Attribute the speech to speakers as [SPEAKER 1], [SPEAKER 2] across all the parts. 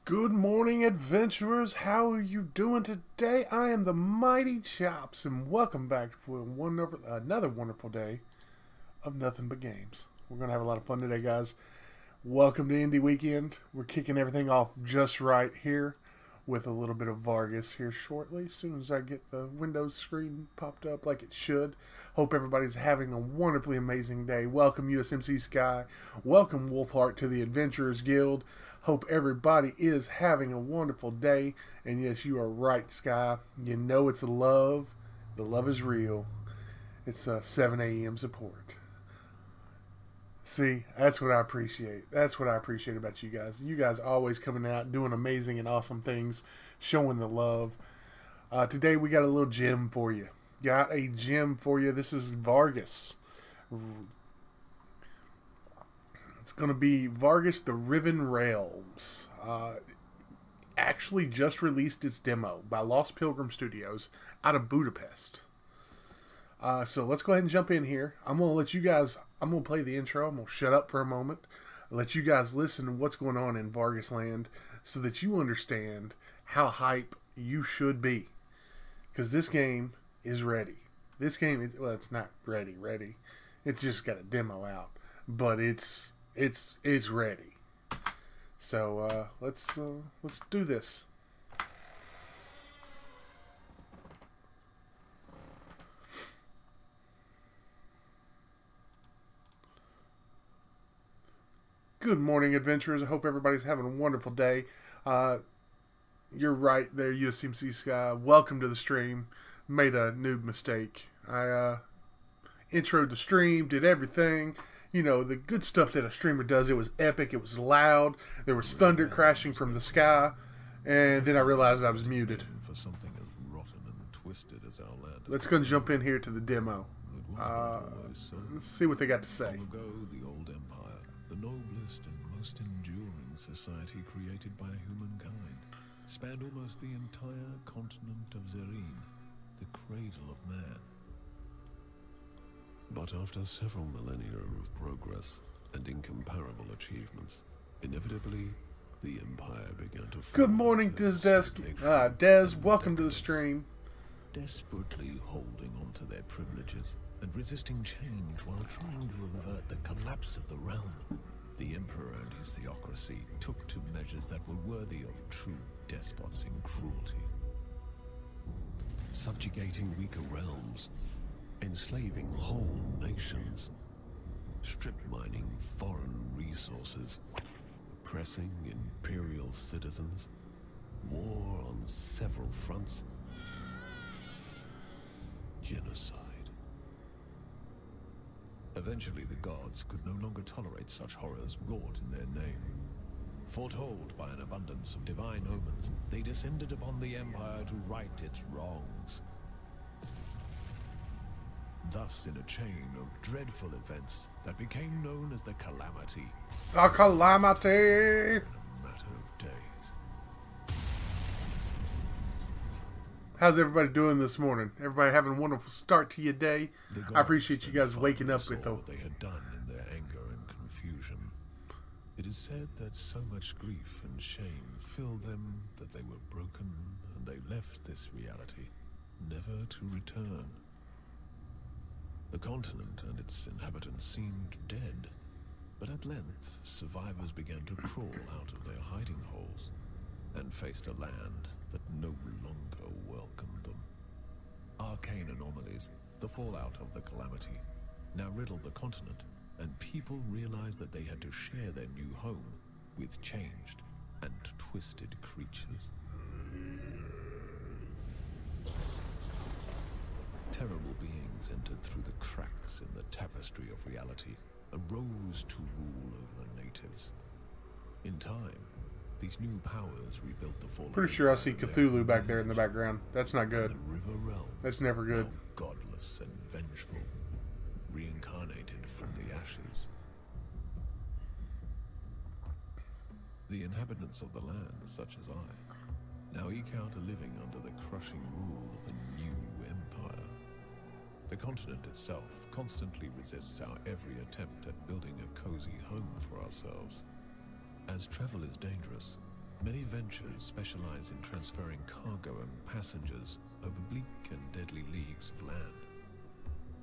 [SPEAKER 1] Good morning, adventurers. How are you doing today? I am the Mighty Chops, and welcome back for another wonderful day of nothing but games. We're going to have a lot of fun today, guys. Welcome to Indie Weekend. We're kicking everything off just right here with a little bit of Vagrus here shortly, as soon as I get the Windows screen popped up like it should. Hope everybody's having a wonderfully amazing day. Welcome, USMC Sky. Welcome, Wolfheart, to the Adventurers Guild. Hope everybody is having a wonderful day. And yes, you are right, Sky. You know it's love. The love is real. It's 7 a.m. support. See, that's what I appreciate. That's what I appreciate about you guys. You guys always coming out, doing amazing and awesome things, showing the love. Today we got a little gem for you. Got a gem for you. This is Vagrus. It's going to be Vagrus the Riven Realms. Actually just released its demo by Lost Pilgrim Studios out of Budapest. So let's go ahead and jump in here. I'm going to play the intro. I'm going to shut up for a moment. Let you guys listen to what's going on in Vagrus Land so that you understand how hype you should be. Because this game is ready. This game is, well, it's not ready. It's just got a demo out. But it's ready. So let's do this. Good morning, adventurers. I hope everybody's having a wonderful day. You're right there, USMC Sky. Welcome to the stream. Made a noob mistake. I introed the stream, did everything. You know, the good stuff that a streamer does. It was epic. It was loud. There was thunder crashing from the sky. And then I realized I was muted.
[SPEAKER 2] For something as rotten and twisted as our land.
[SPEAKER 1] Let's go and jump in here to the demo. Let's see what they got to say.
[SPEAKER 2] Long ago, the old empire, the noblest and most enduring society created by humankind, spanned almost the entire continent of Zerine, the cradle of man. But after several millennia of progress and incomparable achievements, inevitably, the empire began to fall.
[SPEAKER 1] Good morning, Des. Welcome to the stream.
[SPEAKER 2] Desperately holding on to their privileges and resisting change while trying to avert the collapse of the realm, the emperor and his theocracy took to measures that were worthy of true despots in cruelty. Subjugating weaker realms, enslaving whole nations, strip mining foreign resources, oppressing imperial citizens, war on several fronts, genocide. Eventually, the gods could no longer tolerate such horrors wrought in their name. Foretold by an abundance of divine omens, they descended upon the empire to right its wrongs. Thus, in a chain of dreadful events that became known as the Calamity.
[SPEAKER 1] The Calamity!
[SPEAKER 2] In a matter of days.
[SPEAKER 1] How's everybody doing this morning? Everybody having a wonderful start to your day? I appreciate you guys waking up with
[SPEAKER 2] what they had done in their anger and confusion. It is said that so much grief and shame filled them that they were broken and they left this reality, never to return. The continent and its inhabitants seemed dead, but at length survivors began to crawl out of their hiding holes and faced a land that no longer welcomed them. Arcane anomalies, the fallout of the Calamity, now riddled the continent, and people realized that they had to share their new home with changed and twisted creatures. Terrible beings entered through the cracks in the tapestry of reality and rose to rule over the natives. In time, these new powers rebuilt the fallen.
[SPEAKER 1] Pretty sure I see Cthulhu back there in the background. That's not good.
[SPEAKER 2] The river realm,
[SPEAKER 1] That's never good.
[SPEAKER 2] now godless and vengeful, reincarnated from the ashes. The inhabitants of the land, such as I, now eke out a living under the crushing rule of the new empire. The continent itself constantly resists our every attempt at building a cozy home for ourselves. As travel is dangerous, Many ventures specialize in transferring cargo and passengers over bleak and deadly leagues of land.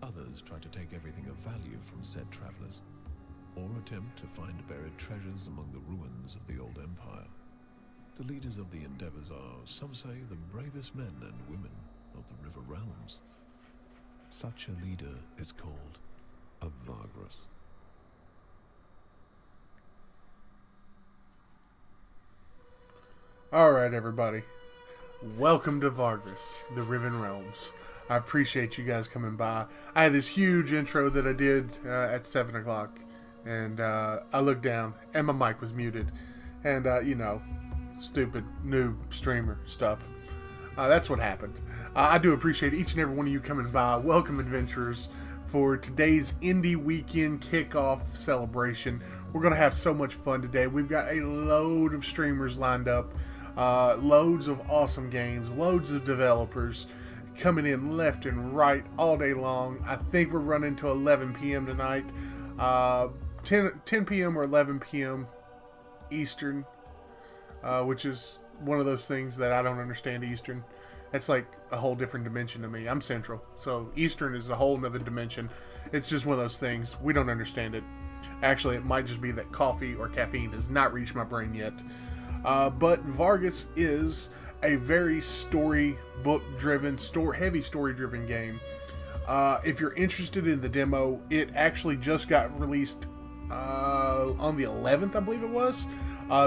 [SPEAKER 2] Others try to take everything of value from said travelers, or attempt to find buried treasures among the ruins of the old empire. The leaders of the endeavors are, some say, the bravest men and women of the river realms. Such a leader is called a Vagrus.
[SPEAKER 1] Alright, everybody. Welcome to Vagrus, the Riven Realms. I appreciate you guys coming by. I had this huge intro that I did at 7 o'clock, and I looked down, and my mic was muted. And, stupid noob streamer stuff. That's what happened. I do appreciate each and every one of you coming by. Welcome, adventurers, for today's Indie Weekend kickoff celebration. We're going to have so much fun today. We've got a load of streamers lined up. Loads of awesome games, loads of developers coming in left and right all day long. I think we're running to 11 p.m. tonight, 10 p.m. or 11 p.m. Eastern, which is one of those things that I don't understand. Eastern, that's like a whole different dimension to me. I'm Central, so Eastern is a whole nother dimension. It's just one of those things. We don't understand it. Actually, it might just be that coffee or caffeine has not reached my brain yet. But Vagrus is a very storybook-driven, heavy story-driven game. If you're interested in the demo, it actually just got released on the 11th, I believe it was.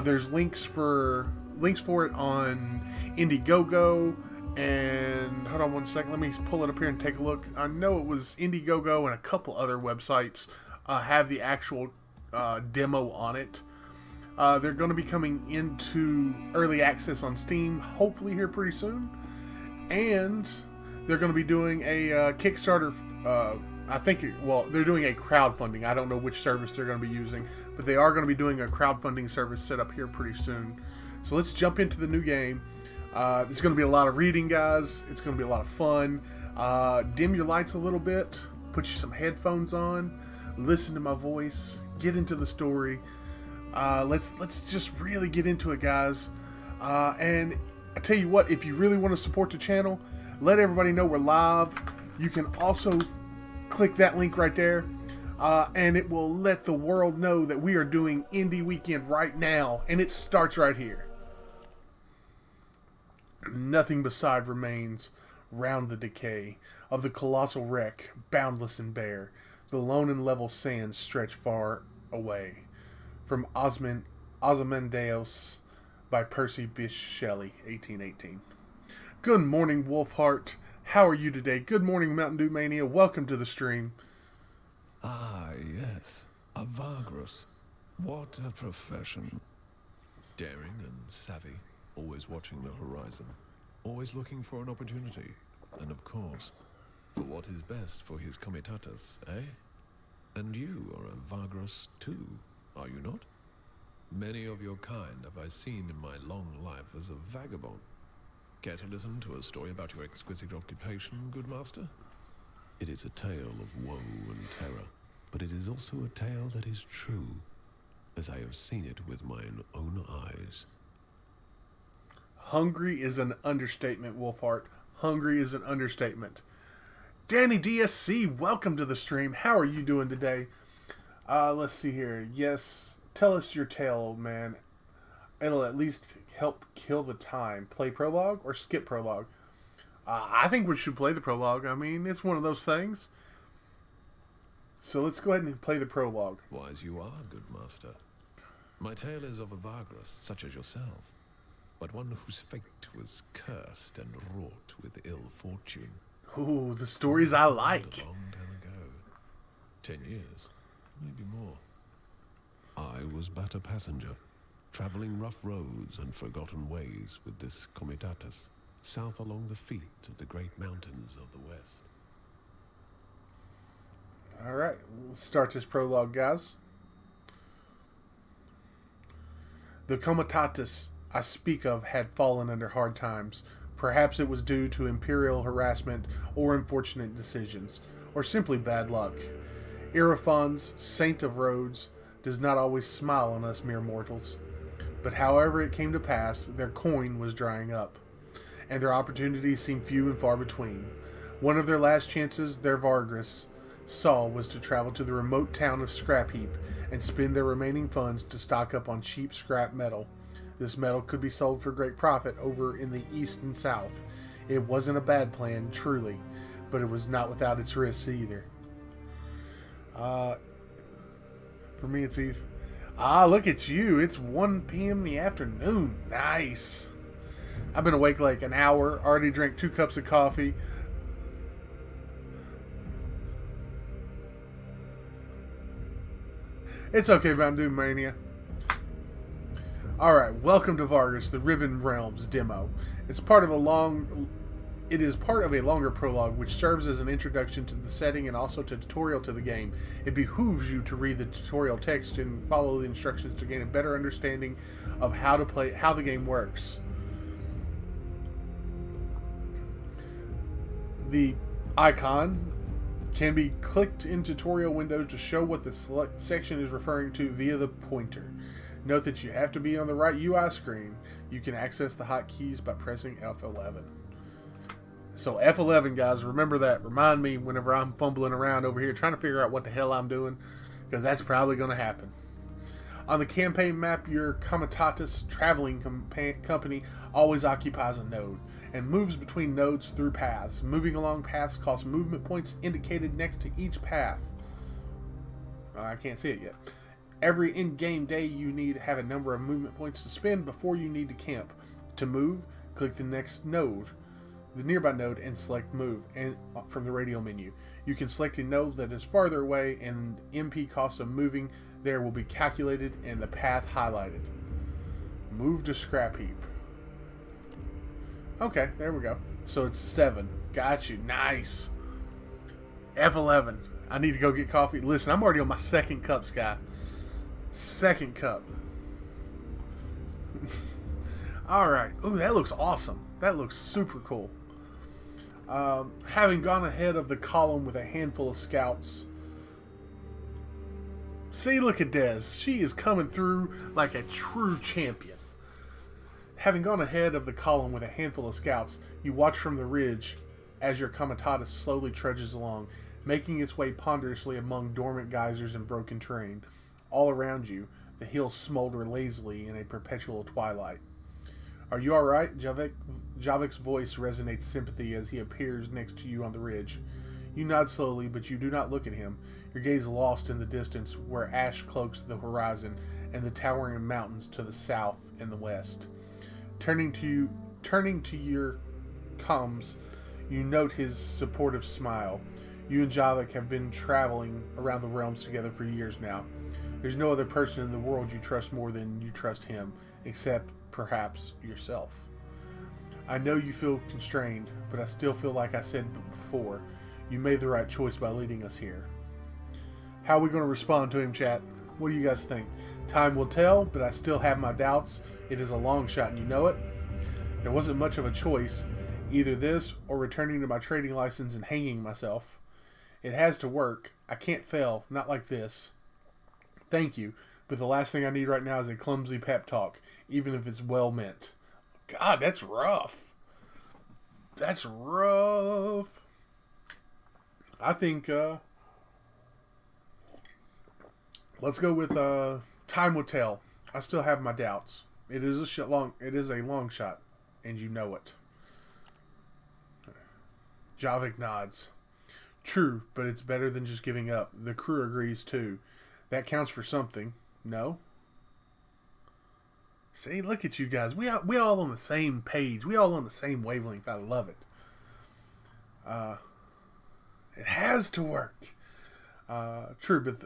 [SPEAKER 1] There's links for it on Indiegogo, and hold on one second, let me pull it up here and take a look. I know it was Indiegogo and a couple other websites have the actual demo on it. They're going to be coming into early access on Steam, hopefully here pretty soon. And they're going to be doing a Kickstarter. They're doing a crowdfunding. I don't know which service they're going to be using, but they are going to be doing a crowdfunding service set up here pretty soon. So let's jump into the new game. There's going to be a lot of reading, guys. It's going to be a lot of fun. Dim your lights a little bit. Put you some headphones on. Listen to my voice. Get into the story. Let's just really get into it, guys. And I tell you what, if you really want to support the channel, let everybody know we're live. You can also click that link right there, and it will let the world know that we are doing Indie Weekend right now, and it starts right here. Nothing beside remains round the decay of the colossal wreck, boundless and bare. The lone and level sands stretch far away. From Ozymandias by Percy Bysshe Shelley, 1818. Good morning, Wolfheart. How are you today? Good morning, Mountain Dew Mania. Welcome to the stream.
[SPEAKER 2] Ah, yes. A Vagrus. What a profession. Daring and savvy, always watching the horizon, always looking for an opportunity, and of course, for what is best for his comitatus, eh? And you are a Vagrus too, are you not? Many of your kind have I seen in my long life as a vagabond. Care to listen to a story about your exquisite occupation, good master? It is a tale of woe and terror, but it is also a tale that is true, as I have seen it with mine own eyes.
[SPEAKER 1] Hungry is an understatement, Wolfheart. Hungry is an understatement. Danny DSC, welcome to the stream. How are you doing today? Let's see here. Yes, tell us your tale, old man. It'll at least help kill the time. Play prologue or skip prologue? I think we should play the prologue. I mean, it's one of those things. So let's go ahead and play the prologue.
[SPEAKER 2] Wise you are, good master. My tale is of a Vagrus, such as yourself, but one whose fate was cursed and wrought with ill fortune.
[SPEAKER 1] Ooh, the stories I like.
[SPEAKER 2] A long time ago. 10 years, maybe more. I was but a passenger, traveling rough roads and forgotten ways with this comitatus, south along the feet of the great mountains of the west.
[SPEAKER 1] Alright, we'll start this prologue, guys. The comitatus I speak of had fallen under hard times. Perhaps it was due to imperial harassment or unfortunate decisions, or simply bad luck. Irifans, saint of roads, does not always smile on us mere mortals. But however it came to pass, their coin was drying up, and their opportunities seemed few and far between. One of their last chances their Vagrus saw was to travel to the remote town of Scrap Heap and spend their remaining funds to stock up on cheap scrap metal. This metal could be sold for great profit over in the east and south. It wasn't a bad plan, truly, but it was not without its risks either. For me, it's easy. Look at you. It's 1 p.m. in the afternoon. Nice. I've been awake like an hour. Already drank 2 cups of coffee. It's okay, Mountain Dew Mania. Alright, welcome to Vagrus, the Riven Realms demo. It is part of a longer prologue which serves as an introduction to the setting and also a tutorial to the game. It behooves you to read the tutorial text and follow the instructions to gain a better understanding of how the game works. The icon can be clicked in tutorial windows to show what the select section is referring to via the pointer. Note that you have to be on the right UI screen. You can access the hotkeys by pressing F11. So F11, guys, remember that. Remind me whenever I'm fumbling around over here trying to figure out what the hell I'm doing, because that's probably going to happen. On the campaign map, your Comitatus traveling company always occupies a node and moves between nodes through paths. Moving along paths costs movement points indicated next to each path. I can't see it yet. Every in-game day you need to have a number of movement points to spend before you need to camp. To move, click the next node, the nearby node, and select move and from the radio menu. You can select a node that is farther away, and MP cost of moving there will be calculated and the path highlighted. Move to Scrap Heap. Okay, there we go. So it's 7. Got you. Nice. F11. I need to go get coffee. Listen, I'm already on my 2nd cup, Sky. 2nd cup. Alright. Ooh, that looks awesome. That looks super cool. Having gone ahead of the column with a handful of scouts. See, look at Des. She is coming through like a true champion. Having gone ahead of the column with a handful of scouts, you watch from the ridge as your Comitatus slowly trudges along, making its way ponderously among dormant geysers and broken terrain. All around you, the hills smolder lazily in a perpetual twilight. Are you alright? Javik's voice resonates sympathy as he appears next to you on the ridge. You nod slowly, but you do not look at him, your gaze lost in the distance where ash cloaks the horizon and the towering mountains to the south and the west. Turning to your comms, you note his supportive smile. You and Javik have been traveling around the realms together for years now. There's no other person in the world you trust more than you trust him, except perhaps yourself. I know you feel constrained, but I still feel like I said before, you made the right choice by leading us here. How are we going to respond to him, chat? What do you guys think? Time will tell, but I still have my doubts. It is a long shot, and you know it. There wasn't much of a choice, either this or returning to my trading license and hanging myself. It has to work. I can't fail, not like this. Thank you, but the last thing I need right now is a clumsy pep talk, even if it's well meant. God, that's rough. That's rough. I think, let's go with, time will tell. I still have my doubts. It is a long shot, and you know it. Javik nods. True, but it's better than just giving up. The crew agrees too. That counts for something. No? See, look at you guys. We all on the same page. We all on the same wavelength. I love it. It has to work. True,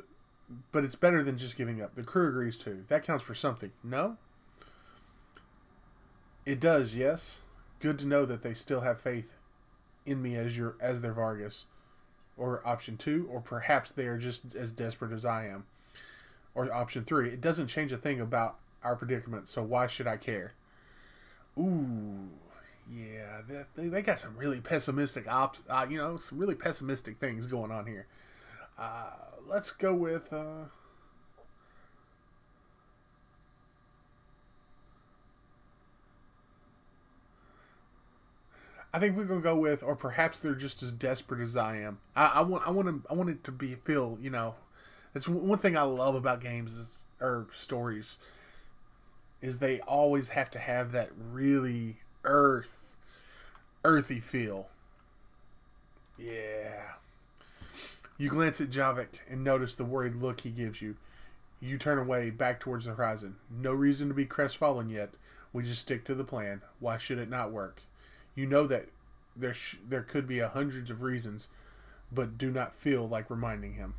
[SPEAKER 1] but it's better than just giving up. The crew agrees too. That counts for something. No? It does, yes. Good to know that they still have faith in me as their Vargas. Or option 2, or perhaps they are just as desperate as I am. Or option 3, it doesn't change a thing about our predicament, so why should I care? Ooh, yeah, they got some really pessimistic some really pessimistic things going on here. Let's go with I think we're gonna go with, or perhaps they're just as desperate as I am. I want it to be feel. It's one thing I love about games or stories is they always have to have that really earthy feel. Yeah. You glance at Javik and notice the worried look he gives you. You turn away back towards the horizon. No reason to be crestfallen yet. We just stick to the plan. Why should it not work? You know that there could be hundreds of reasons, but do not feel like reminding him.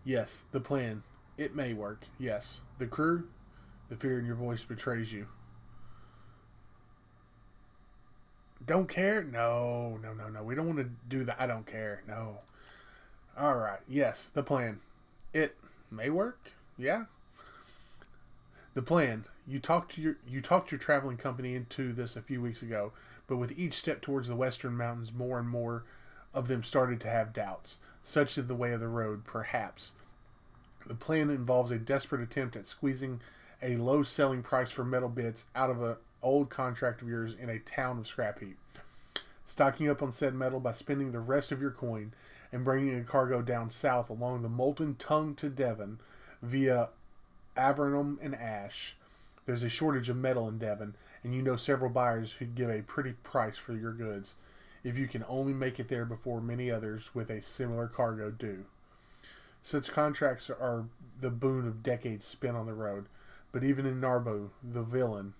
[SPEAKER 1] Yes, the plan. It may work. Yes. The crew? The fear in your voice betrays you. Don't care? No. We don't want to do the I don't care. No. Alright. Yes, the plan. It may work. Yeah. The plan. You talked your traveling company into this a few weeks ago, but with each step towards the western mountains, more and more of them started to have doubts. Such is the way of the road, perhaps. The plan involves a desperate attempt at squeezing a low selling price for metal bits out of an old contract of yours in a town of scrap heap. Stocking up on said metal by spending the rest of your coin and bringing a cargo down south along the molten tongue to Devon via Avernum and Ash. There's a shortage of metal in Devon, and you know several buyers who'd give a pretty price for your goods, if you can only make it there before many others with a similar cargo do. Such contracts are the boon of decades spent on the road, but even if Narbo, the villain,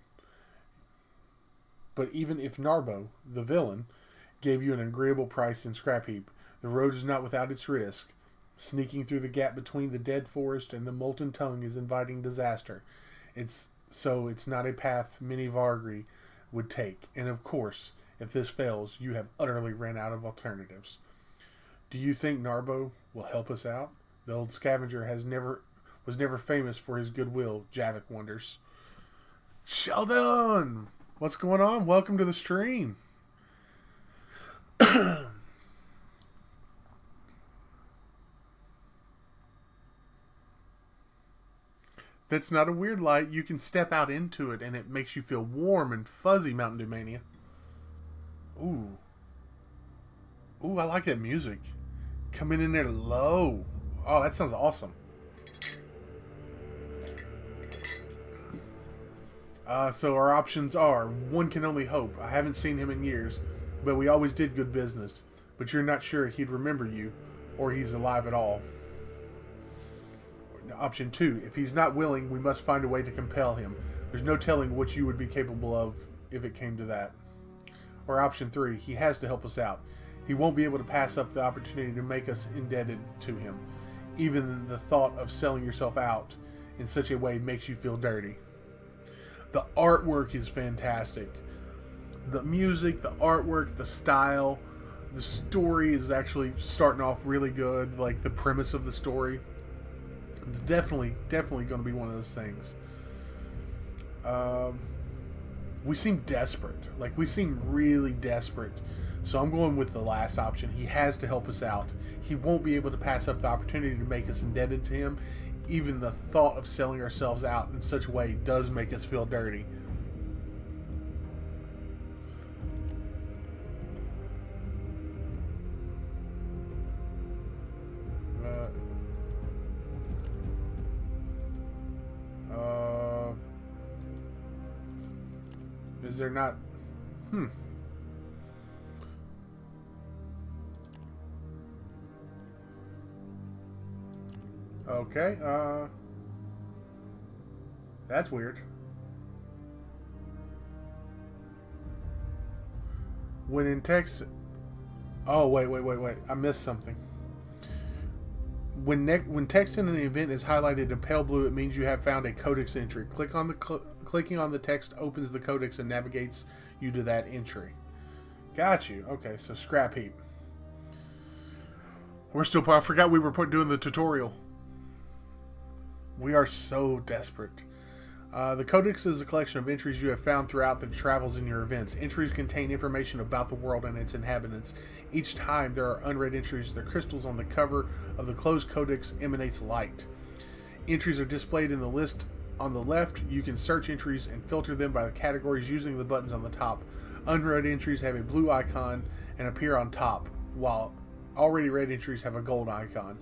[SPEAKER 1] gave you an agreeable price in Scrap Heap, the road is not without its risk. Sneaking through the gap between the dead forest and the molten tongue is inviting disaster. It's not a path many Vargri would take. And of course, if this fails, you have utterly ran out of alternatives. Do you think Narbo will help us out? The old scavenger was never famous for his goodwill, Javik wonders. Sheldon! What's going on? Welcome to the stream. That's not a weird light. You can step out into it and it makes you feel warm and fuzzy, Mountain Dew Mania. Ooh, I like that music. Coming in there low. Oh, that sounds awesome. So our options are, one can only hope. I haven't seen him in years, but we always did good business. But you're not sure he'd remember you, or he's alive at all. Option 2, if he's not willing, we must find a way to compel him. There's no telling what you would be capable of if it came to that. Or option 3, he has to help us out. He won't be able to pass up the opportunity to make us indebted to him. Even the thought of selling yourself out in such a way makes you feel dirty. The artwork is fantastic. The music, the artwork, the style, the story is actually starting off really good. Like the premise of the story. It's definitely going to be one of those things. We seem desperate. Like, we seem really desperate. So I'm going with the last option. He has to help us out. He won't be able to pass up the opportunity to make us indebted to him. Even the thought of selling ourselves out in such a way does make us feel dirty. Is there not... Okay, that's weird. When in text... Oh, wait. I missed something. When text in an event is highlighted in pale blue, it means you have found a codex entry. Clicking on the text opens the codex and navigates you to that entry. Got you. Okay, so Scrap Heap. I forgot we were doing the tutorial. We are so desperate. The codex is a collection of entries you have found throughout the travels in your events. Entries contain information about the world and its inhabitants. Each time there are unread entries, the crystals on the cover of the closed codex emanates light. Entries are displayed in the list on the left. You can search entries and filter them by the categories using the buttons on the top. Unread entries have a blue icon and appear on top, while already read entries have a gold icon.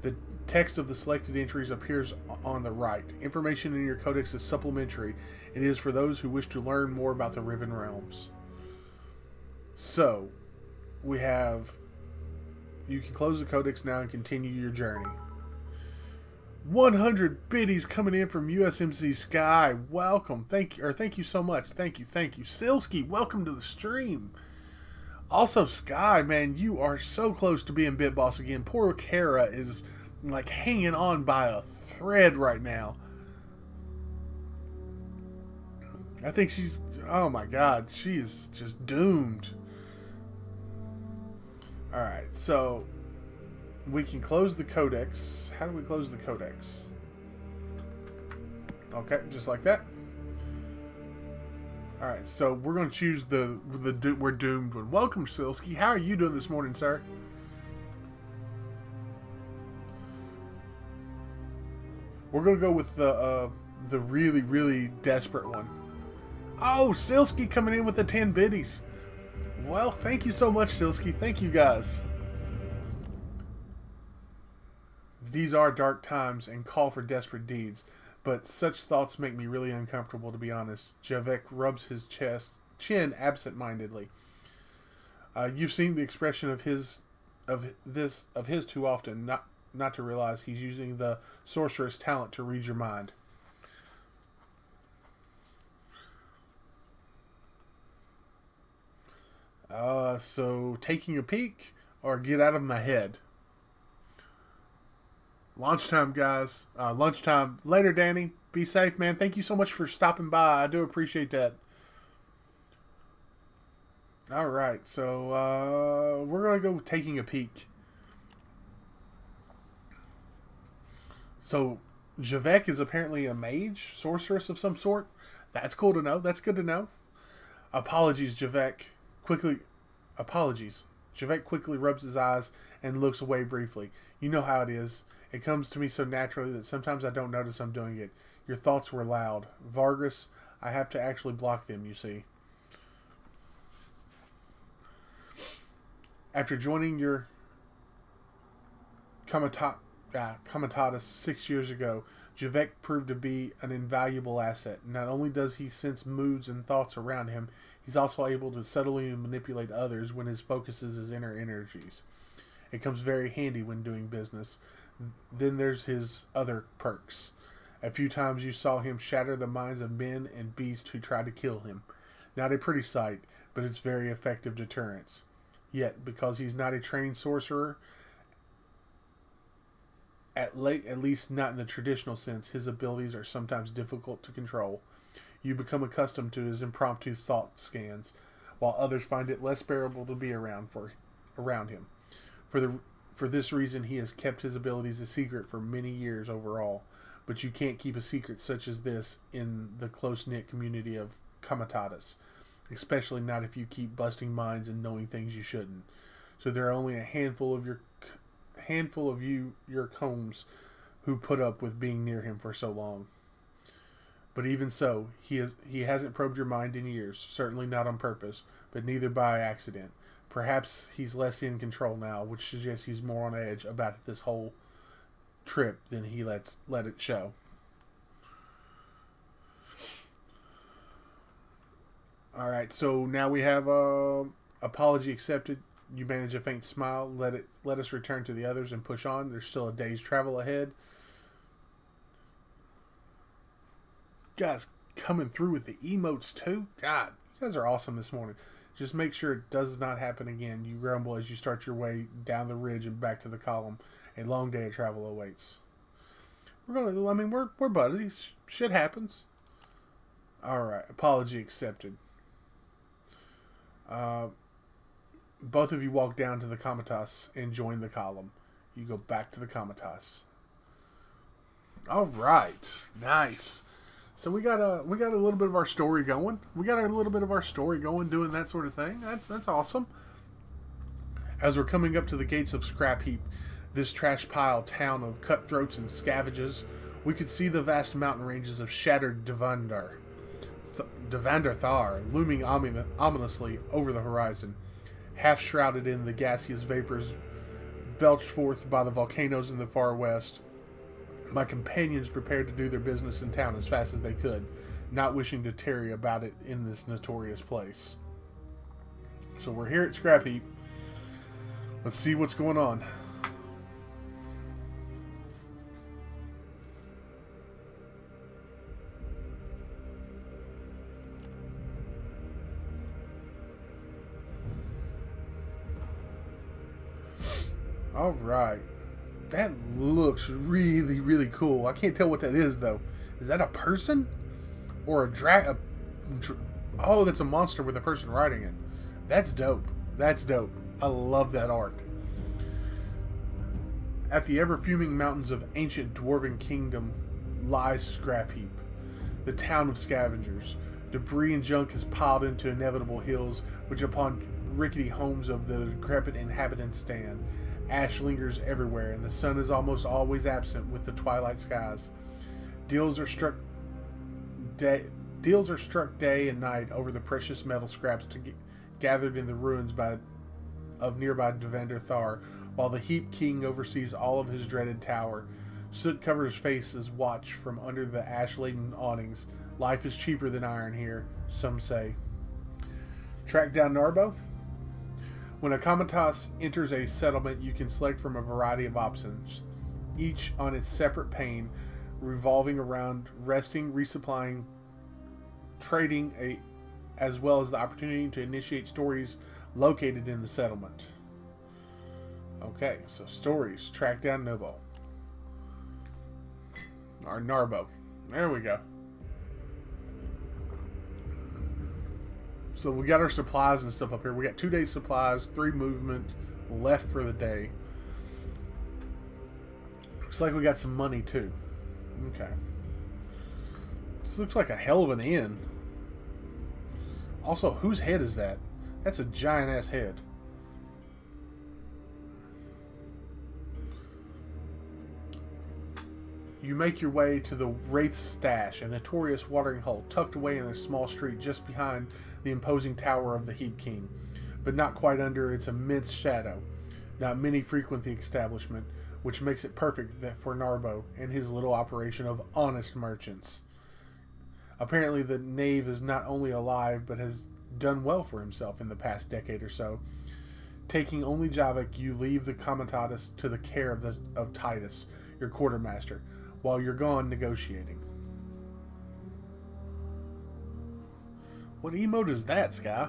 [SPEAKER 1] The text of the selected entries appears on the right. Information in your codex is supplementary. It is for those who wish to learn more about the Riven Realms. So, we have... You can close the codex now and continue your journey. 100 biddies coming in from USMC Sky. Welcome. Thank you so much. Thank you. Silsky, welcome to the stream. Also, Sky, man, you are so close to being Bit Boss again. Poor Kara is like hanging on by a thread right now. I think she's... Oh my god, she is just doomed. Alright, so... We can close the codex. How do we close the codex? Okay, just like that. Alright, so we're going to choose the We're Doomed one. Welcome, Silsky. How are you doing this morning, sir? We're going to go with the really, really desperate one. Oh, Silsky coming in with the 10 biddies. Well, thank you so much, Silsky. Thank you, guys. These are dark times and call for desperate deeds, but such thoughts make me really uncomfortable, to be honest. Javek rubs his chin absent-mindedly. You've seen the expression of his too often, not to realize he's using the sorceress talent to read your mind. So taking a peek or get out of my head. Lunchtime, guys. Lunchtime. Later, Danny. Be safe, man. Thank you so much for stopping by. I do appreciate that. Alright, so we're going to go taking a peek. So, Javek is apparently a mage, sorceress of some sort. That's cool to know. That's good to know. Apologies, Javek. Javek quickly rubs his eyes and looks away briefly. You know how it is. It comes to me so naturally that sometimes I don't notice I'm doing it. Your thoughts were loud. Vagrus, I have to actually block them, you see. After joining your Comitatus 6 years ago, Javek proved to be an invaluable asset. Not only does he sense moods and thoughts around him, he's also able to subtly manipulate others when his focus is his inner energies. It comes very handy when doing business. Then there's his other perks. A few times you saw him shatter the minds of men and beasts who tried to kill him. Not a pretty sight, but it's very effective deterrence. Yet, because he's not a trained sorcerer, at least not in the traditional sense, his abilities are sometimes difficult to control. You become accustomed to his impromptu thought scans, while others find it less bearable to be around him. For this reason, he has kept his abilities a secret for many years overall. But you can't keep a secret such as this in the close-knit community of Comitatus, especially not if you keep busting minds and knowing things you shouldn't. So there are only a handful of your combs who put up with being near him for so long. But even so, he hasn't probed your mind in years, certainly not on purpose, but neither by accident. Perhaps he's less in control now, which suggests he's more on edge about this whole trip than he let it show. Alright, so now we have apology accepted. You manage a faint smile. Let us return to the others and push on. There's still a day's travel ahead. Guys coming through with the emotes too. God, you guys are awesome this morning. Just make sure it does not happen again. You grumble as you start your way down the ridge and back to the column. A long day of travel awaits. We're buddies. Shit happens. Alright, apology accepted. Both of you walk down to the Comitas and join the column. You go back to the Comitas. Alright. Nice. So we got a little bit of our story going. Doing that sort of thing. That's awesome. As we're coming up to the gates of Scrap Heap, this trash pile town of cutthroats and scavages, we could see the vast mountain ranges of shattered Devundar. Devander Thar, looming ominously over the horizon, half shrouded in the gaseous vapors belched forth by the volcanoes in the far west. My companions prepared to do their business in town as fast as they could, not wishing to tarry about it in this notorious place. So we're here at Scrap Heap. Let's see what's going on. All right. That looks really, really cool. I can't tell what that is, though. Is that a person? Or a drag? Oh, that's a monster with a person riding it. That's dope. That's dope. I love that art. At the ever-fuming mountains of ancient dwarven kingdom lies Scrap Heap, the town of scavengers. Debris and junk is piled into inevitable hills, which upon rickety homes of the decrepit inhabitants stand. Ash lingers everywhere, and the sun is almost always absent with the twilight skies. Deals are struck day and night over the precious metal scraps gathered in the ruins of nearby Devander Thar, while the Heap King oversees all of his dreaded tower. Soot covers faces watch from under the ash-laden awnings. Life is cheaper than iron here, some say. Track down Narbo? When a Comitas enters a settlement, you can select from a variety of options, each on its separate pane, revolving around resting, resupplying, trading, as well as the opportunity to initiate stories located in the settlement. Okay, so stories. Track down Nobo. Or Narbo. There we go. So we got our supplies and stuff up here. We got 2 days supplies, 3 movement left for the day. Looks like we got some money too. Okay. This looks like a hell of an inn. Also, whose head is that? That's a giant ass head. You make your way to the Wraith's Stash, a notorious watering hole tucked away in a small street just behind the imposing tower of the Heap King, but not quite under its immense shadow. Not many frequent the establishment, which makes it perfect for Narbo and his little operation of honest merchants. Apparently the knave is not only alive, but has done well for himself in the past decade or so. Taking only Javik, you leave the Comitatus to the care of Titus, your quartermaster, while you're gone negotiating. What emote is that, Sky?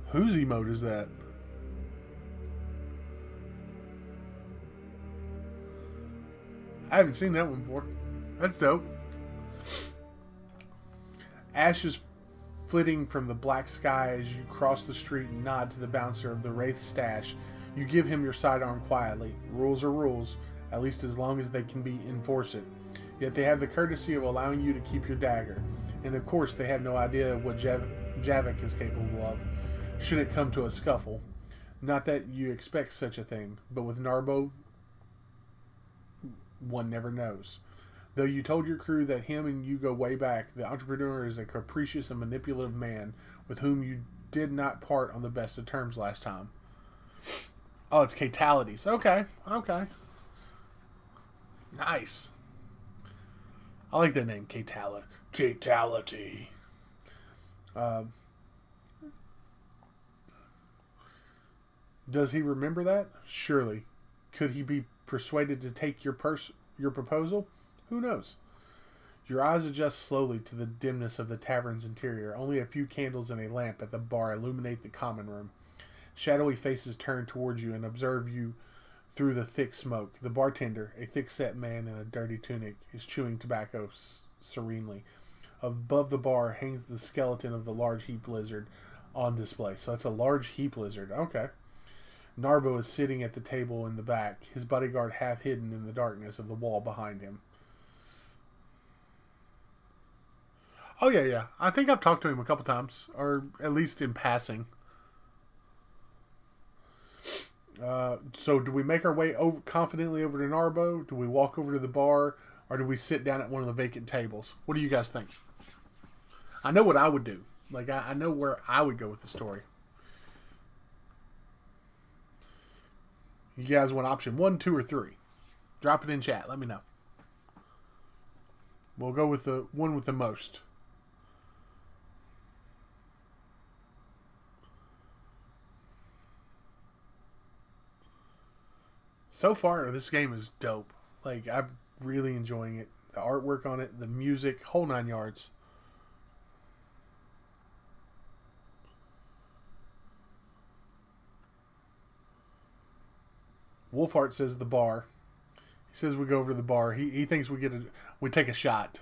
[SPEAKER 1] Whose emote is that? I haven't seen that one before. That's dope. Ashes flitting from the black sky as you cross the street and nod to the bouncer of the Wraith Stash. You give him your sidearm quietly. Rules are rules, at least as long as they can be enforced. Yet they have the courtesy of allowing you to keep your dagger. And of course they have no idea what Javik is capable of, should it come to a scuffle. Not that you expect such a thing, but with Narbo, one never knows. Though you told your crew that him and you go way back, the entrepreneur is a capricious and manipulative man with whom you did not part on the best of terms last time. Oh, it's Catalities. Okay. Nice. I like that name, Catality. Does he remember that? Surely. Could he be persuaded to take your proposal? Who knows? Your eyes adjust slowly to the dimness of the tavern's interior. Only a few candles and a lamp at the bar illuminate the common room. Shadowy faces turn towards you and observe you through the thick smoke. The bartender, a thick-set man in a dirty tunic, is chewing tobacco serenely. Above the bar hangs the skeleton of the large heap lizard on display. So that's a large heap lizard. Okay. Narbo is sitting at the table in the back, his bodyguard half hidden in the darkness of the wall behind him. Oh, yeah. I think I've talked to him a couple times, or at least in passing. So do we make our way confidently over to Narbo? Do we walk over to the bar? or do we sit down at one of the vacant tables? What do you guys think? I know what I would do. Like, I know where I would go with the story. You guys want option 1, 2, or 3? Drop it in chat. Let me know. We'll go with the one with the most. So far, this game is dope. Like, I'm really enjoying it. The artwork on it, the music, whole 9 yards. Wolfheart says the bar. He says we go over to the bar. He thinks we take a shot.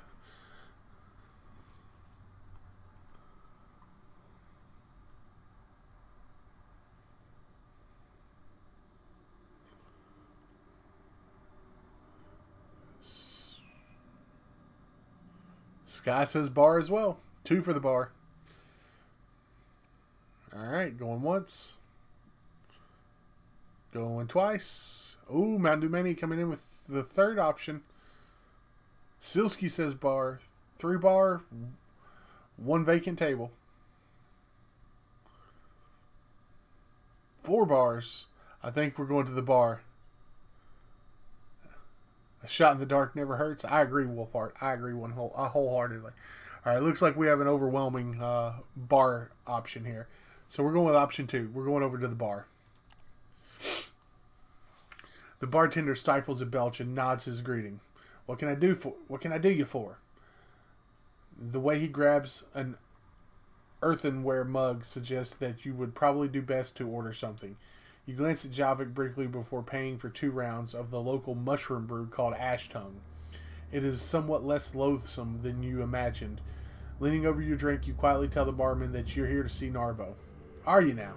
[SPEAKER 1] Sky says bar as well. 2 for the bar. Alright, going once. Going twice. Ooh, Mountain Dew Many coming in with the third option. Silsky says bar. 3 bar. 1 vacant table. 4 bars. I think we're going to the bar. A shot in the dark never hurts. I agree, Wolfheart. I agree wholeheartedly. All right, looks like we have an overwhelming bar option here. So we're going with option 2. We're going over to the bar. The bartender stifles a belch and nods his greeting. What can I do you for? The way he grabs an earthenware mug suggests that you would probably do best to order something. You glance at Javik briefly before paying for 2 rounds of the local mushroom brew called Ash Tongue. It is somewhat less loathsome than you imagined. Leaning over your drink, you quietly tell the barman that you're here to see Narbo. Are you now?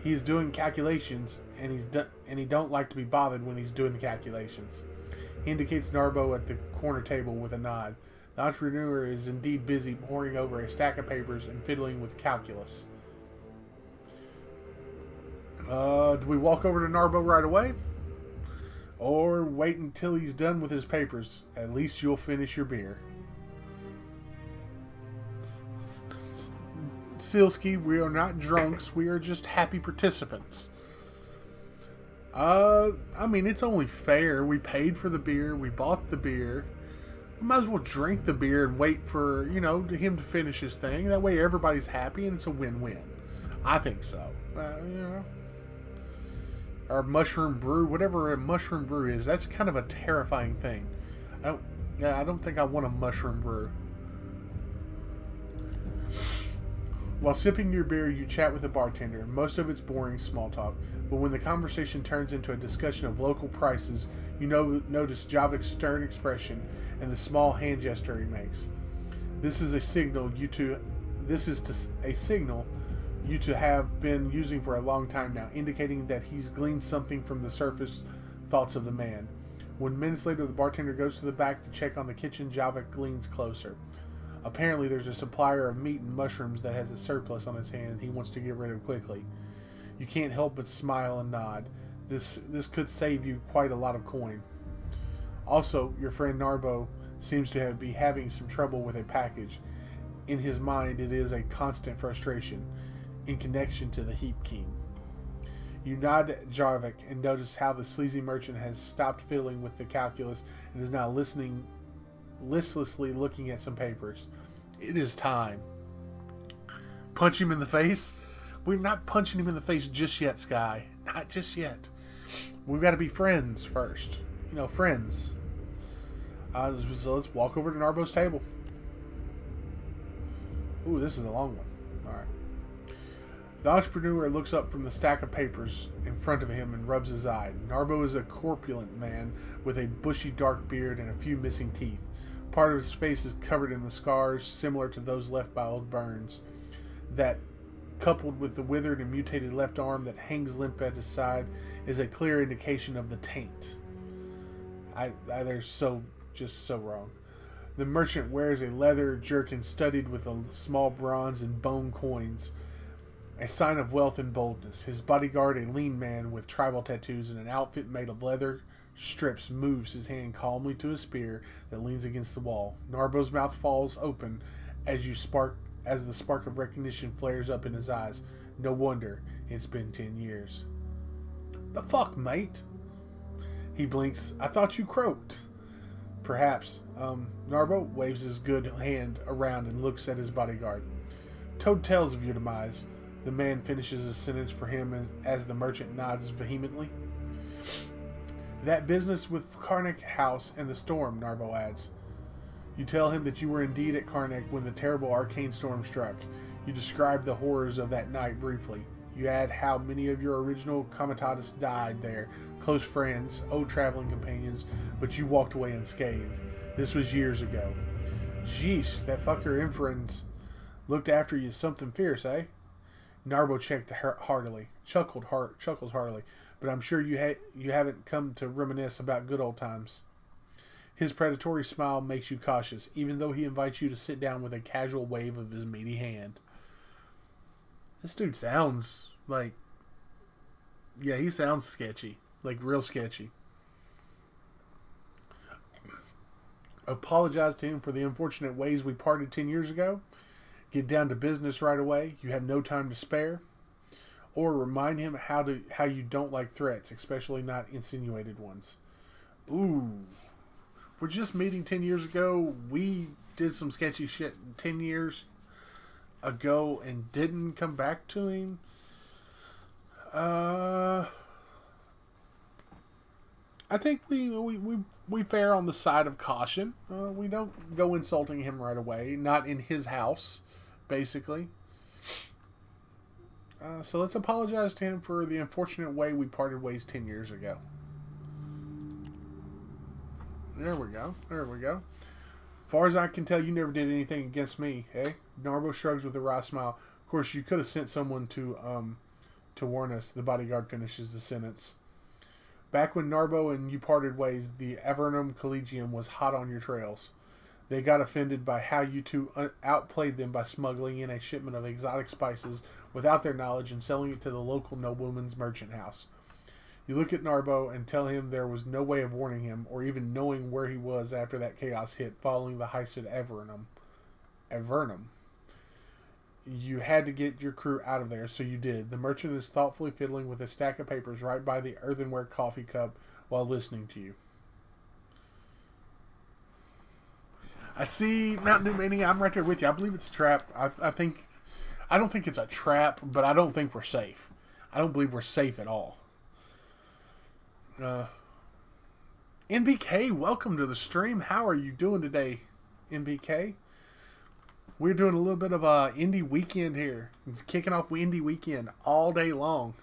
[SPEAKER 1] He is doing calculations, and he don't like to be bothered when he's doing the calculations. He indicates Narbo at the corner table with a nod. The entrepreneur is indeed busy poring over a stack of papers and fiddling with calculus. Do we walk over to Narbo right away? Or wait until he's done with his papers? At least you'll finish your beer. Silsky, we are not drunks. We are just happy participants. I mean, it's only fair. We paid for the beer. We bought the beer. We might as well drink the beer and wait for, him to finish his thing. That way everybody's happy and it's a win-win. I think so. Or mushroom brew, whatever a mushroom brew is, that's kind of a terrifying thing. I don't think I want a mushroom brew. While sipping your beer, you chat with the bartender. Most of it's boring small talk, but when the conversation turns into a discussion of local prices, you notice Javik's stern expression and the small hand gesture he makes. This is a signal you two have been using for a long time now, indicating that he's gleaned something from the surface thoughts of the man. When minutes later the bartender goes to the back to check on the kitchen, Javik leans closer. Apparently there's a supplier of meat and mushrooms that has a surplus on his hands he wants to get rid of quickly. You can't help but smile and nod. This could save you quite a lot of coin. Also, your friend Narbo seems to be having some trouble with a package. In his mind, it is a constant frustration in connection to the Heap King. You nod at Javik and notice how the sleazy merchant has stopped fiddling with the calculus and is now listlessly looking at some papers. It is time. Punch him in the face? We're not punching him in the face just yet, Sky. Not just yet. We've got to be friends first. Friends. So let's walk over to Narbo's table. Ooh, this is a long one. Alright. The entrepreneur looks up from the stack of papers in front of him and rubs his eye. Narbo is a corpulent man with a bushy dark beard and a few missing teeth. Part of his face is covered in the scars similar to those left by old burns. That, coupled with the withered and mutated left arm that hangs limp at his side, is a clear indication of the taint. They're just so wrong. The merchant wears a leather jerkin studded with a small bronze and bone coins, a sign of wealth and boldness. His bodyguard, a lean man with tribal tattoos and an outfit made of leather, Strips moves his hand calmly to a spear that leans against the wall. Narbo's mouth falls open as the spark of recognition flares up in his eyes. No wonder it's been 10 years. The fuck, mate? He blinks. I thought you croaked. Perhaps. Narbo waves his good hand around and looks at his bodyguard. Toad tells of your demise. The man finishes his sentence for him as the merchant nods vehemently. That business with Karnak House and the storm, Narbo adds. You tell him that you were indeed at Karnak when the terrible arcane storm struck. You describe the horrors of that night briefly. You add how many of your original comitatus died there, close friends, old traveling companions, but you walked away unscathed. This was years ago. Jeesh, that fucker Inference looked after you something fierce, eh? Narbo chuckles heartily, but I'm sure you haven't come to reminisce about good old times. His predatory smile makes you cautious, even though he invites you to sit down with a casual wave of his meaty hand. This dude sounds like... Yeah, he sounds sketchy. Like, real sketchy. Apologize to him for the unfortunate ways we parted 10 years ago. Get down to business right away. You have no time to spare. Or remind him how you don't like threats, especially not insinuated ones. Ooh. We're just meeting 10 years ago. We did some sketchy shit 10 years ago and didn't come back to him. I think we fare on the side of caution. We don't go insulting him right away. Not in his house, basically. So let's apologize to him for the unfortunate way we parted ways 10 years ago. There we go. Far as I can tell, you never did anything against me, eh? Narbo shrugs with a wry smile. Of course, you could have sent someone to warn us. The bodyguard finishes the sentence. Back when Narbo and you parted ways, the Avernum Collegium was hot on your trails. They got offended by how you two outplayed them by smuggling in a shipment of exotic spices without their knowledge and selling it to the local nobleman's merchant house. You look at Narbo and tell him there was no way of warning him or even knowing where he was after that chaos hit following the heist at Avernum. You had to get your crew out of there, so you did. The merchant is thoughtfully fiddling with a stack of papers right by the earthenware coffee cup while listening to you. I see Mountain Dew Mania. I'm right there with you. I believe it's a trap. I don't think it's a trap, but I don't think we're safe. I don't believe we're safe at all. NBK, welcome to the stream. How are you doing today, NBK? We're doing a little bit of a indie weekend here. Kicking off indie weekend all day long.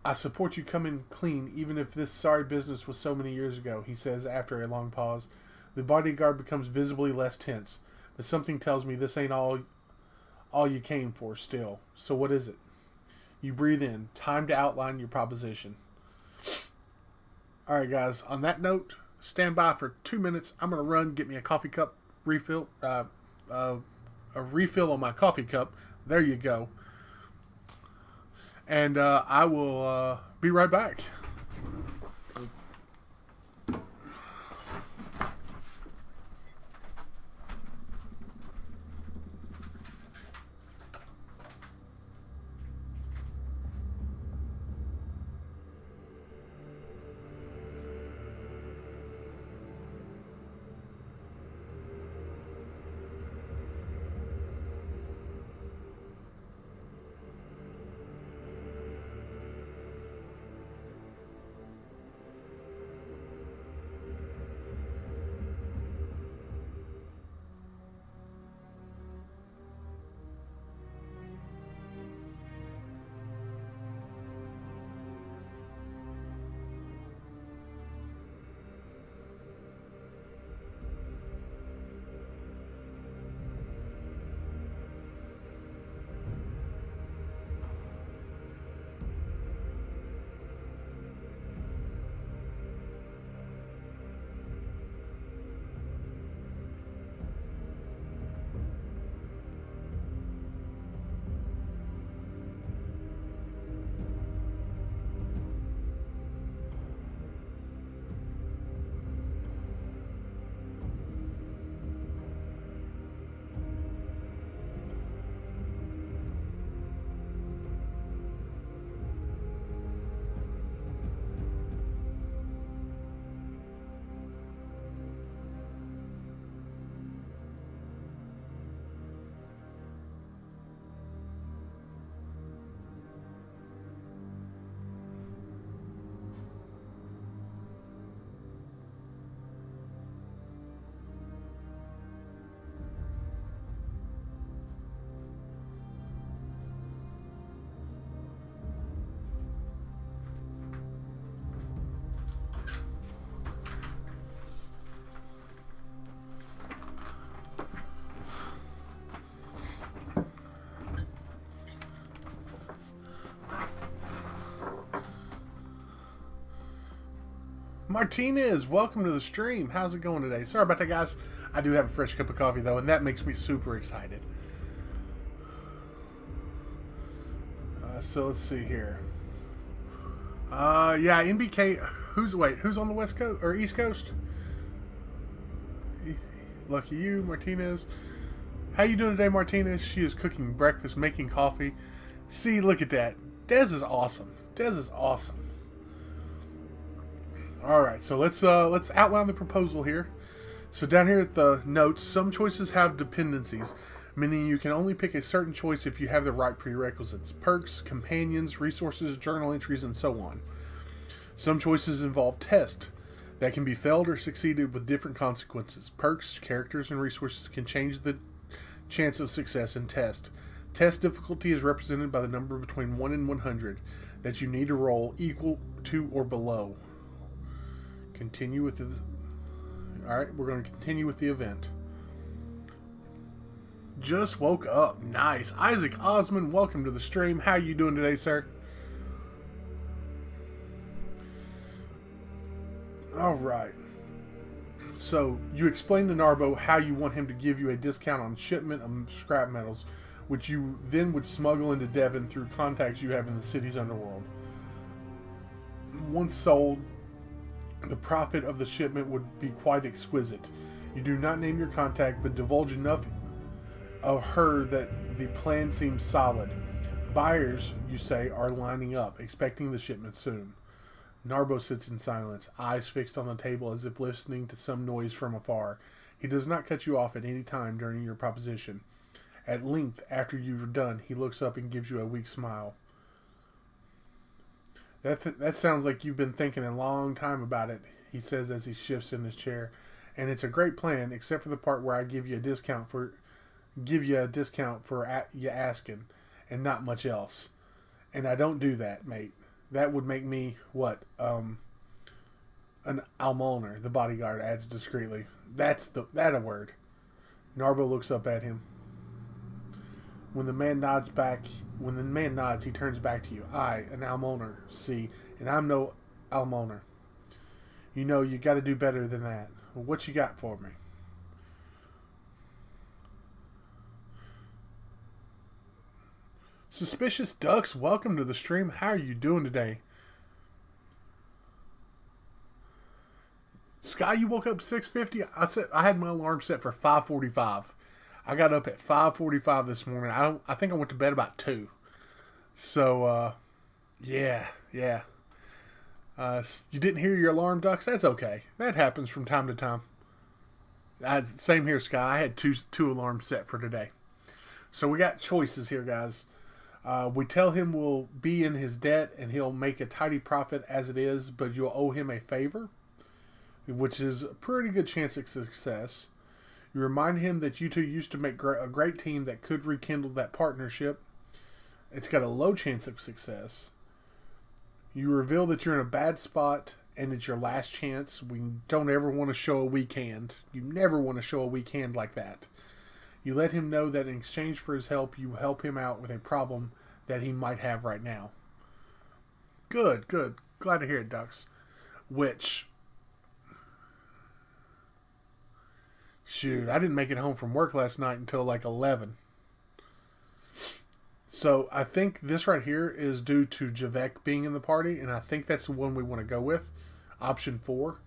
[SPEAKER 1] I support you coming clean, even if this sorry business was so many years ago, he says after a long pause. The bodyguard becomes visibly less tense, but something tells me this ain't all you came for still. So what is it? You breathe in. Time to outline your proposition. Alright guys, on that note, stand by for 2 minutes. I'm going to run, get me a coffee cup refill, a refill on my coffee cup. There you go. And I will be right back. Martinez, welcome to the stream. How's it going today? Sorry about that, guys. I do have a fresh cup of coffee, though, and that makes me super excited. So let's see here. Yeah, NBK. Who's on the West Coast or East Coast? Lucky you, Martinez. How you doing today, Martinez? She is cooking breakfast, making coffee. See, look at that. Dez is awesome. Dez is awesome. All right, so let's outline the proposal here. So down here at the notes, some choices have dependencies, meaning you can only pick a certain choice if you have the right prerequisites: perks, companions, resources, journal entries, and so on. Some choices involve tests that can be failed or succeeded with different consequences. Perks, characters, and resources can change the chance of success in test. Test difficulty is represented by the number between 1 and 100 that you need to roll equal to or below. Continue with the... Alright, we're going to continue with the event. Just woke up. Nice. Isaac Osmond, welcome to the stream. How you doing today, sir? Alright. So, you explain to Narbo how you want him to give you a discount on shipment of scrap metals, which you then would smuggle into Devon through contacts you have in the city's underworld. Once sold, the profit of the shipment would be quite exquisite. You do not name your contact, but divulge enough of her that the plan seems solid. Buyers, you say, are lining up, expecting the shipment soon. Narbo sits in silence, eyes fixed on the table as if listening to some noise from afar. He does not cut you off at any time during your proposition. At length, after you're done, he looks up and gives you a weak smile. That sounds like you've been thinking a long time about it, he says as he shifts in his chair. And it's a great plan, except for the part where I give you a discount for you asking, and not much else. And I don't do that, mate. That would make me, what, an almoner, the bodyguard adds discreetly. That a word. Narbo looks up at him. When the man nods, he turns back to you. I, an almoner, see, and I'm no almoner. You know, you got to do better than that. What you got for me? Suspicious Ducks, welcome to the stream. How are you doing today? Sky, you woke up 6:50. I had my alarm set for 5:45. I got up at 5:45 this morning. I think I went to bed about 2. So, yeah. You didn't hear your alarm, Ducks? That's okay. That happens from time to time. Same here, Sky. I had two alarms set for today. So we got choices here, guys. We tell him we'll be in his debt and he'll make a tidy profit as it is, but you'll owe him a favor, which is a pretty good chance of success. You remind him that you two used to make a great team that could rekindle that partnership. It's got a low chance of success. You reveal that you're in a bad spot and it's your last chance. We don't ever want to show a weak hand. You never want to show a weak hand like that. You let him know that in exchange for his help, you help him out with a problem that he might have right now. Good. Glad to hear it, Ducks. Which... Shoot, I didn't make it home from work last night until like 11. So I think this right here is due to Javek being in the party, and I think that's the one we want to go with. Option 4.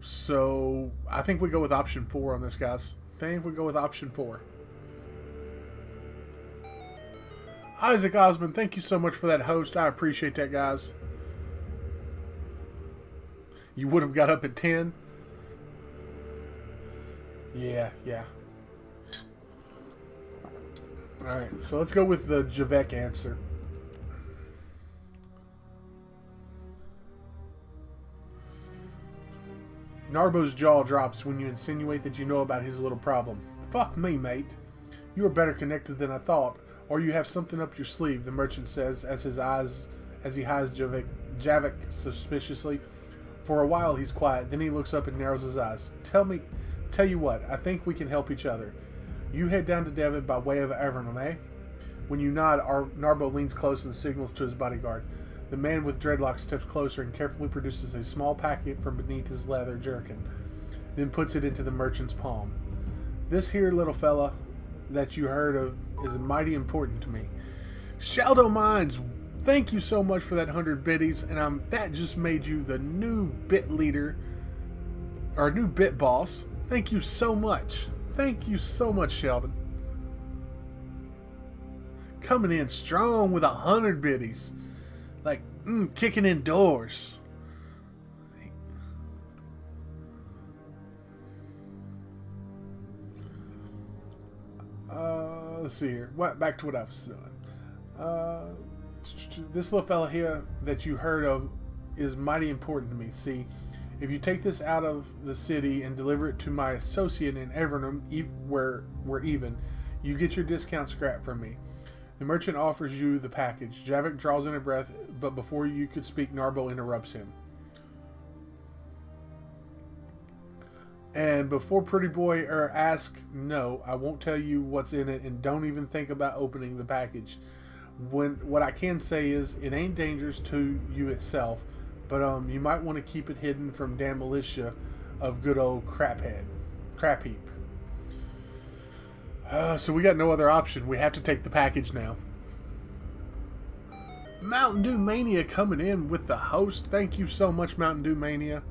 [SPEAKER 1] So I think we go with option 4 on this, guys. I think we go with option 4. Isaac Osmond, thank you so much for that host. I appreciate that, guys. You would have got up at 10. Yeah. Alright, so let's go with the Javek answer. Narbo's jaw drops when you insinuate that you know about his little problem. Fuck me, mate. You are better connected than I thought, or you have something up your sleeve, the merchant says as he eyes Javek suspiciously. For a while he's quiet, then he looks up and narrows his eyes. Tell you what, I think we can help each other. You head down to Devon by way of Avernum, eh? When you nod, Narbo leans close and signals to his bodyguard. The man with dreadlocks steps closer and carefully produces a small packet from beneath his leather jerkin, then puts it into the merchant's palm. This here little fella that you heard of is mighty important to me. Shaldo Mines, thank you so much for that 100 biddies, and that just made you the new bit leader, or new bit boss. Thank you so much. Thank you so much, Sheldon. Coming in strong with 100 biddies. Like, kicking in doors. Let's see here. Back to what I was doing. This little fella here that you heard of is mighty important to me. See, if you take this out of the city and deliver it to my associate in Evernham, where we're even, you get your discount scrap from me. The merchant offers you the package. Javik draws in a breath, but before you could speak, Narbo interrupts him. And before Pretty Boy asks, no, I won't tell you what's in it, and don't even think about opening the package. What I can say is, it ain't dangerous to you itself, but you might want to keep it hidden from damn militia of good old crap heap. So we got no other option. We have to take the package now. Mountain Dew Mania coming in with the host. Thank you so much, Mountain Dew Mania.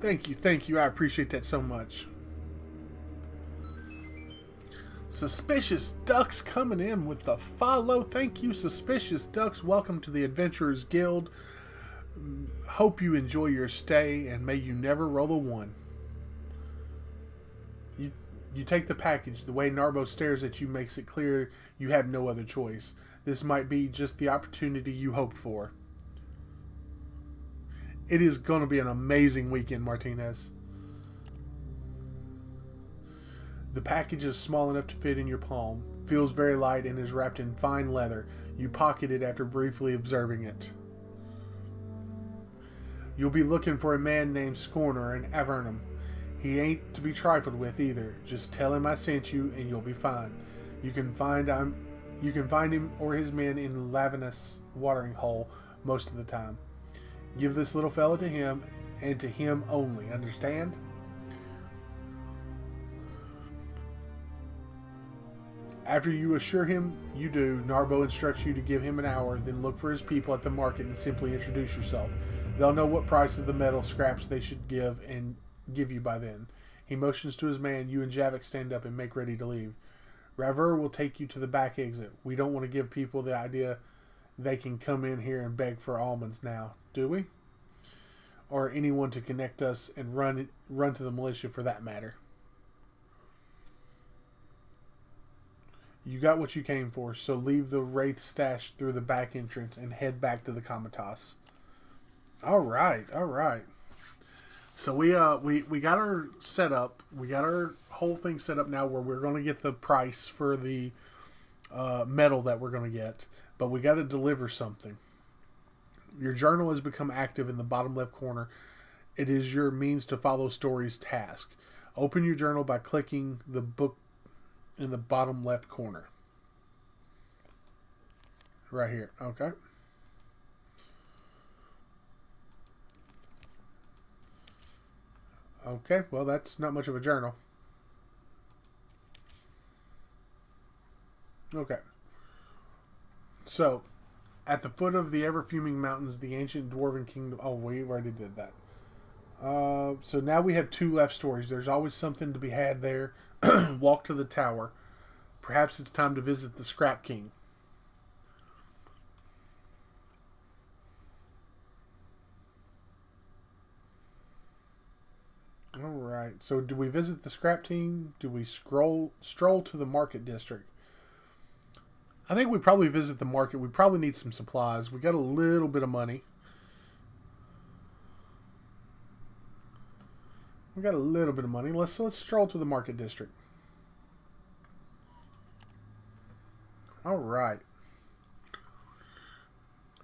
[SPEAKER 1] Thank you. I appreciate that so much. Suspicious Ducks coming in with the follow. Thank you, Suspicious Ducks. Welcome to the Adventurers Guild. Hope you enjoy your stay, and may you never roll a 1. You take the package. The way Narbo stares at you makes it clear you have no other choice. This might be just the opportunity you hoped for. It is going to be an amazing weekend, Martinez. The package is small enough to fit in your palm, feels very light, and is wrapped in fine leather. You pocket it after briefly observing it. You'll be looking for a man named Scorner in Avernum. He ain't to be trifled with either. Just tell him I sent you, and you'll be fine. You can find him or his men in Lavinus watering hole most of the time. Give this little fella to him, and to him only. Understand? After you assure him you do, Narbo instructs you to give him an hour, then look for his people at the market and simply introduce yourself. They'll know what price of the metal scraps they should give you by then. He motions to his man. You and Javik stand up and make ready to leave. Raver will take you to the back exit. We don't want to give people the idea they can come in here and beg for almonds now, do we? Or anyone to connect us and run to the militia for that matter. You got what you came for, so leave the Wraith stash through the back entrance and head back to the Comitas. All right. So we got our setup. We got our whole thing set up now where we're going to get the price for the metal that we're going to get, but we got to deliver something. Your journal has become active in the bottom left corner. It is your means to follow Story's task. Open your journal by clicking the book in the bottom left corner. Right here. Okay. Okay, well, that's not much of a journal. Okay. So, at the foot of the ever-fuming mountains, the ancient dwarven kingdom... Oh, we already did that. So now we have 2 left stories. There's always something to be had there. Walk to the tower. Perhaps it's time to visit the Scrap King. Alright, so do we visit the Scrap King? Do we stroll to the market district? I think we probably visit the market. We probably need some supplies. We got a little bit of money. Let's stroll to the market district. Alright.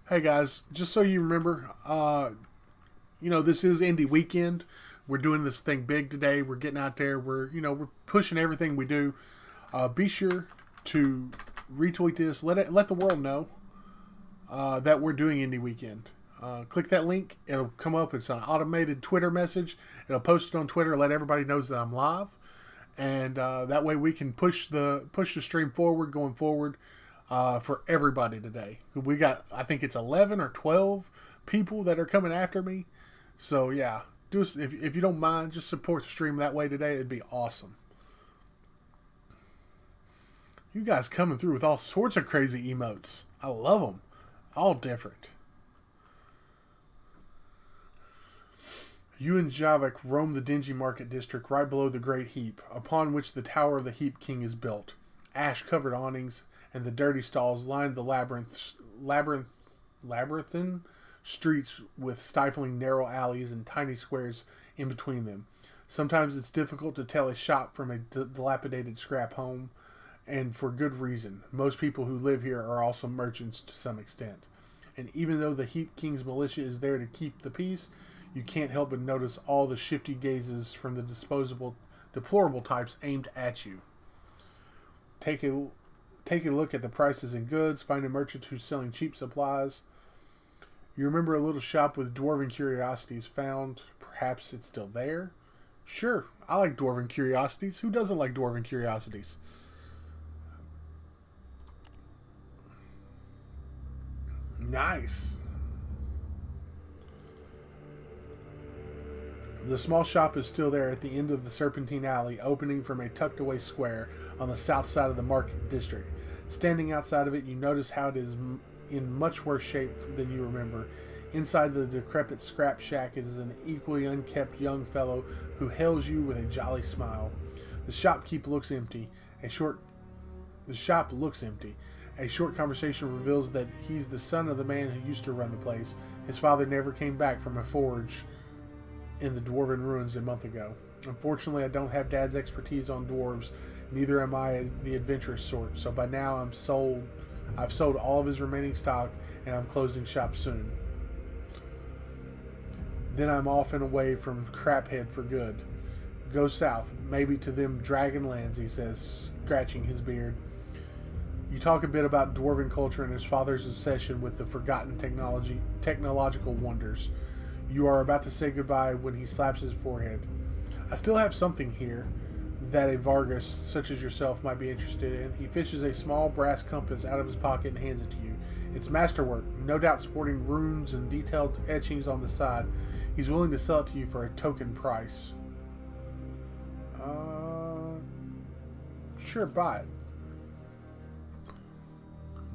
[SPEAKER 1] Hey guys, just so you remember, this is Indie Weekend. We're doing this thing big today. We're getting out there. We're pushing everything we do. Be sure to retweet this. Let the world know that we're doing Indie Weekend. Click that link. It'll come up. It's an automated Twitter message. It'll post it on Twitter. Let everybody know that I'm live, and that way we can push the stream forward, going forward for everybody today. We got, I think it's 11 or 12 people that are coming after me. So yeah, if you don't mind, just support the stream that way today. It'd be awesome. You guys coming through with all sorts of crazy emotes. I love them. All different. You and Javik roam the dingy market district right below the great heap, upon which the tower of the Heap King is built. Ash-covered awnings and the dirty stalls line the labyrinthine streets with stifling narrow alleys and tiny squares in between them. Sometimes it's difficult to tell a shop from a dilapidated scrap home, and for good reason. Most people who live here are also merchants to some extent. And even though the Heap King's militia is there to keep the peace, you can't help but notice all the shifty gazes from the deplorable types aimed at you. Take a look at the prices in goods. Find a merchant who's selling cheap supplies. You remember a little shop with dwarven curiosities found. Perhaps it's still there? Sure, I like dwarven curiosities. Who doesn't like dwarven curiosities? Nice. The small shop is still there at the end of the serpentine alley, opening from a tucked-away square on the south side of the market district. Standing outside of it, you notice how it is in much worse shape than you remember. Inside the decrepit scrap shack is an equally unkept young fellow who hails you with a jolly smile. The shop looks empty. A short conversation reveals that he's the son of the man who used to run the place. His father never came back from a forge in the dwarven ruins a month ago. Unfortunately, I don't have Dad's expertise on dwarves. Neither am I the adventurous sort. So by now I've sold all of his remaining stock, and I'm closing shop soon. Then I'm off and away from Craphead for good. Go south, maybe to them Dragonlands, he says, scratching his beard. You talk a bit about dwarven culture and his father's obsession with the forgotten technological wonders. You are about to say goodbye when he slaps his forehead. I still have something here that a Vagrus such as yourself might be interested in. He fishes a small brass compass out of his pocket and hands it to you. It's masterwork, no doubt sporting runes and detailed etchings on the side. He's willing to sell it to you for a token price. Sure, buy it.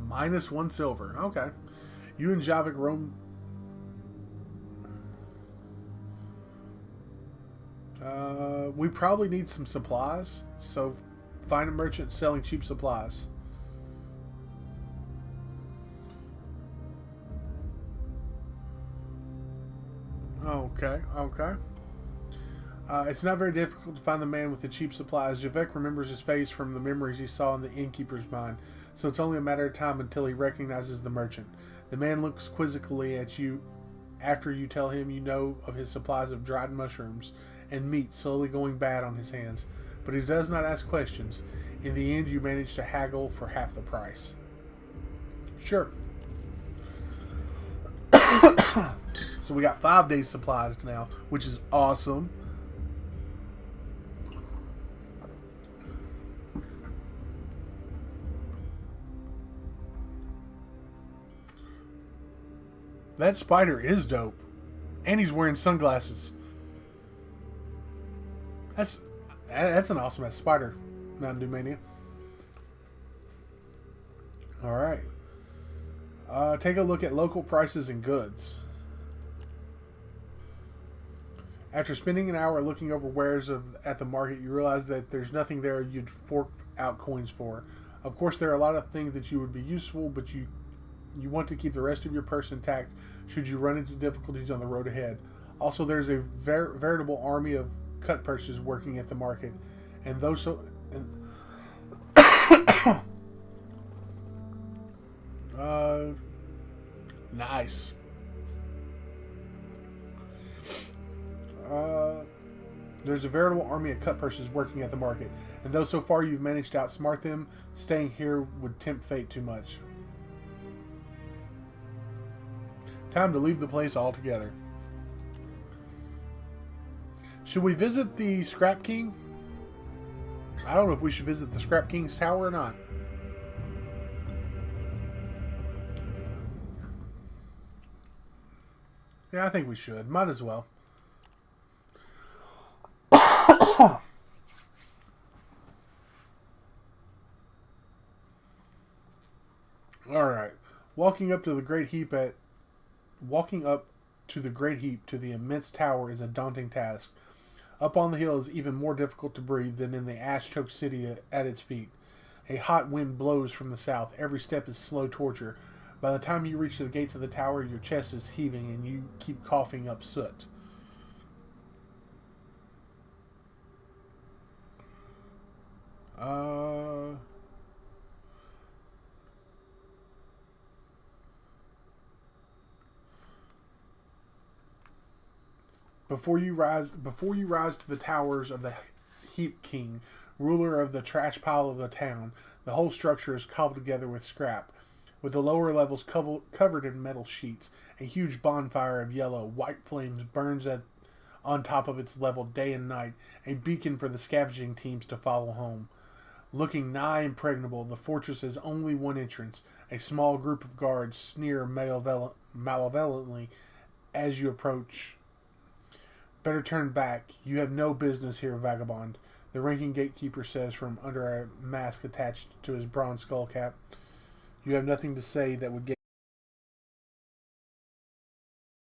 [SPEAKER 1] -1 silver. Okay. You and Javik roam. We probably need some supplies, so find a merchant selling cheap supplies. Okay. It's not very difficult to find the man with the cheap supplies. Javek remembers his face from the memories he saw in the innkeeper's mind, so it's only a matter of time until he recognizes the merchant. The man looks quizzically at you after you tell him you know of his supplies of dried mushrooms and meat slowly going bad on his hands, but he does not ask questions. In the end, you manage to haggle for half the price. Sure. So we got 5 days supplies now, which is awesome. That spider is dope. And he's wearing sunglasses. That's an awesome ass spider, Mountain Dew Mania. Alright. Take a look at local prices and goods. After spending an hour looking over wares at the market, you realize that there's nothing there you'd fork out coins for. Of course, there are a lot of things that you would be useful, but you want to keep the rest of your purse intact should you run into difficulties on the road ahead. Also, there's a veritable army of cut purses working at the market, and those nice. There's a veritable army of cut purses working at the market, and though so far you've managed to outsmart them, staying here would tempt fate too much. Time to leave the place altogether. Should we visit the Scrap King? I don't know if we should visit the Scrap King's tower or not. Yeah, I think we should. Might as well. Alright. Walking up to the Great Heap to the immense tower is a daunting task. Up on the hill is even more difficult to breathe than in the ash-choked city at its feet. A hot wind blows from the south. Every step is slow torture. By the time you reach the gates of the tower, your chest is heaving and you keep coughing up soot. Before you rise to the towers of the Heap King, ruler of the trash pile of the town, the whole structure is cobbled together with scrap. With the lower levels covered in metal sheets, a huge bonfire of yellow, white flames burns on top of its level day and night, a beacon for the scavenging teams to follow home. Looking nigh impregnable, the fortress has only one entrance. A small group of guards sneer malevolently as you approach. Better turn back. You have no business here, vagabond, the ranking gatekeeper says from under a mask attached to his bronze skull cap. You have nothing to say that would get